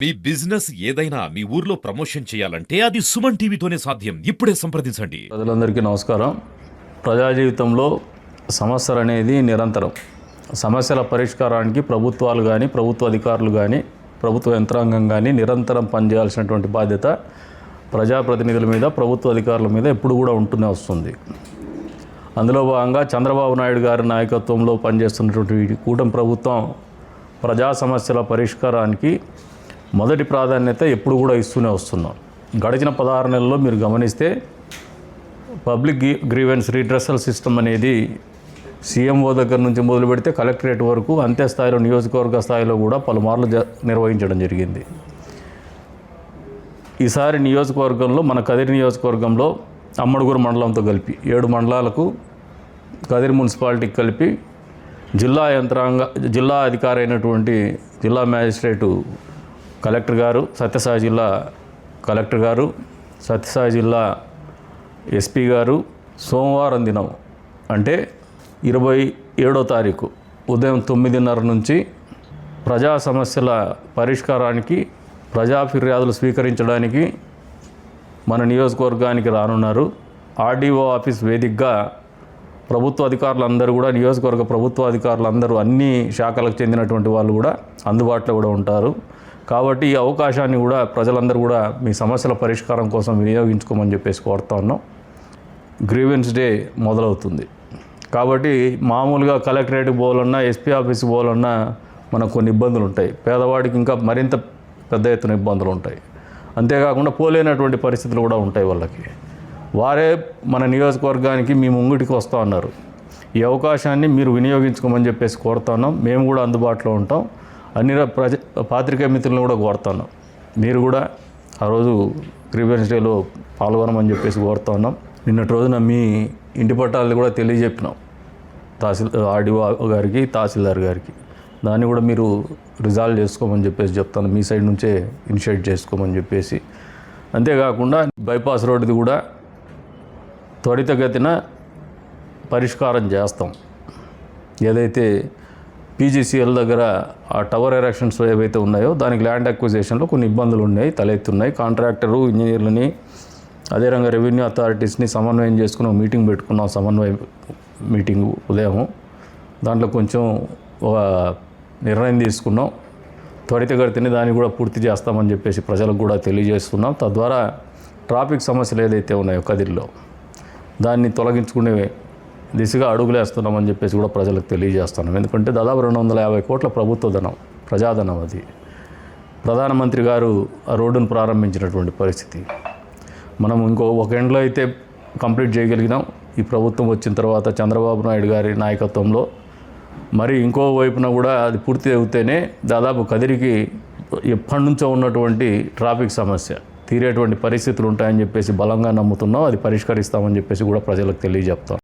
మీ business ఏదైనా మీ ఊర్లో promotion చేయాలంటే అది సుమన్ టీవీతోనే సాధ్యం. ఇప్పుడే సంప్రదించండి. ప్రజలందరికీ నమస్కారం. ప్రజా జీవితంలో సమస్యలు అనేది నిరంతరం. సమస్యల పరిష్కారానికి ప్రభుత్వాలు కానీ, ప్రభుత్వ అధికారులు కానీ, ప్రభుత్వ యంత్రాంగం కానీ నిరంతరం పనిచేయాల్సినటువంటి బాధ్యత ప్రజాప్రతినిధుల మీద, ప్రభుత్వ అధికారుల మీద ఎప్పుడు కూడా ఉంటూనే వస్తుంది. అందులో భాగంగా చంద్రబాబు నాయుడు గారి నాయకత్వంలో పనిచేస్తున్నటువంటి కూటమి ప్రభుత్వం ప్రజా సమస్యల పరిష్కారానికి మొదటి ప్రాధాన్యత ఎప్పుడు కూడా ఇస్తూనే వస్తున్నాం. గడిచిన 16 నెలల్లో మీరు గమనిస్తే పబ్లిక్ గ్రీవెన్స్ రీడ్రెసల్ సిస్టమ్ అనేది సీఎంఓ దగ్గర నుంచి మొదలు పెడితే కలెక్టరేట్ వరకు అంతే స్థాయిలో, నియోజకవర్గ స్థాయిలో కూడా పలుమార్లు నిర్వహించడం జరిగింది. ఈసారి నియోజకవర్గంలో, మన కదిరి నియోజకవర్గంలో అమ్మడుగురు మండలంతో కలిపి 7 మండలాలకు కదిరి మున్సిపాలిటీకి కలిపి జిల్లా అధికారి అయినటువంటి జిల్లా మ్యాజిస్ట్రేటు కలెక్టర్ గారు, సత్యసాయి జిల్లా కలెక్టర్ గారు, సత్యసాయి జిల్లా ఎస్పీ గారు సోమవారం దినం అంటే 27వ తారీఖు ఉదయం 9:30 నుంచి ప్రజా సమస్యల పరిష్కారానికి, ప్రజా ఫిర్యాదులు స్వీకరించడానికి మన నియోజకవర్గానికి రానున్నారు. ఆర్డీఓ ఆఫీస్ వేదికగా ప్రభుత్వ అధికారులందరూ కూడా, నియోజకవర్గ ప్రభుత్వ అధికారులందరూ, అన్ని శాఖలకు చెందినటువంటి వాళ్ళు కూడా అందుబాటులో కూడా ఉంటారు. కాబట్టి ఈ అవకాశాన్ని కూడా ప్రజలందరూ కూడా మీ సమస్యల పరిష్కారం కోసం వినియోగించుకోమని చెప్పేసి కోరుతా ఉన్నాం. గ్రీవెన్స్ డే మొదలవుతుంది కాబట్టి మామూలుగా కలెక్టరేట్కి పోవాలన్నా, ఎస్పీ ఆఫీస్కి పోవాలన్నా మనకు కొన్ని ఇబ్బందులు ఉంటాయి. పేదవాడికి ఇంకా మరింత పెద్ద ఎత్తున ఇబ్బందులు ఉంటాయి. అంతేకాకుండా పోలేనటువంటి పరిస్థితులు కూడా ఉంటాయి వాళ్ళకి. వారే మన నియోజకవర్గానికి మీ ముంగిటికి వస్తూ ఉన్నారు. ఈ అవకాశాన్ని మీరు వినియోగించుకోమని చెప్పేసి కోరుతా ఉన్నాం. మేము కూడా అందుబాటులో ఉంటాం. అన్ని పాత్రికేయ మిత్రులను కూడా కోరుతున్నాం. మీరు కూడా ఆ రోజు గ్రీవెన్స్ డేలో పాల్గొనమని చెప్పేసి కోరుతా ఉన్నాం. నిన్నటి రోజున మీ ఇంటి పట్టాలని కూడా తెలియజెప్పినాం ఆర్డీఓ గారికి, తహసీల్దార్ గారికి. దాన్ని కూడా మీరు రిజాల్వ్ చేసుకోమని చెప్పేసి చెప్తాను. మీ సైడ్ నుంచే ఇనిషియేట్ చేసుకోమని చెప్పేసి. అంతేకాకుండా బైపాస్ రోడ్డుది కూడా త్వరితగతిన పరిష్కారం చేస్తాం. ఏదైతే పీజీసీఎల్ దగ్గర ఆ టవర్ ఎరెక్షన్స్ ఏవైతే ఉన్నాయో దానికి ల్యాండ్ అక్విజిషన్లో కొన్ని ఇబ్బందులు ఉన్నాయి, తలెత్తున్నాయి. కాంట్రాక్టరు, ఇంజనీర్లని, అదేవిధంగా రెవెన్యూ అథారిటీస్ని సమన్వయం చేసుకుని మీటింగ్ పెట్టుకున్నాం. సమన్వయ మీటింగ్ ఉదయం. దాంట్లో కొంచెం ఒక నిర్ణయం తీసుకున్నాం. త్వరితగతిని దాన్ని కూడా పూర్తి చేస్తామని చెప్పేసి ప్రజలకు కూడా తెలియజేస్తున్నాం. తద్వారా ట్రాఫిక్ సమస్యలు ఏదైతే ఉన్నాయో కదిరిలో దాన్ని తొలగించుకునే దిశగా అడుగులేస్తున్నామని చెప్పేసి కూడా ప్రజలకు తెలియజేస్తున్నాం. ఎందుకంటే దాదాపు 250 కోట్ల ప్రభుత్వ ధనం, ప్రజాధనం. అది ప్రధానమంత్రి గారు ఆ రోడ్డును ప్రారంభించినటువంటి పరిస్థితి. మనం ఒక ఎండ్లో అయితే కంప్లీట్ చేయగలిగినాం. ఈ ప్రభుత్వం వచ్చిన తర్వాత చంద్రబాబు నాయుడు గారి నాయకత్వంలో మరి ఇంకో వైపున కూడా అది పూర్తి అవుతేనే దాదాపు కదిరికి ఎప్పటి నుంచో ఉన్నటువంటి ట్రాఫిక్ సమస్య తీరేటువంటి పరిస్థితులు ఉంటాయని చెప్పేసి బలంగా నమ్ముతున్నాం. అది పరిష్కరిస్తామని చెప్పేసి కూడా ప్రజలకు తెలియజెప్తాం.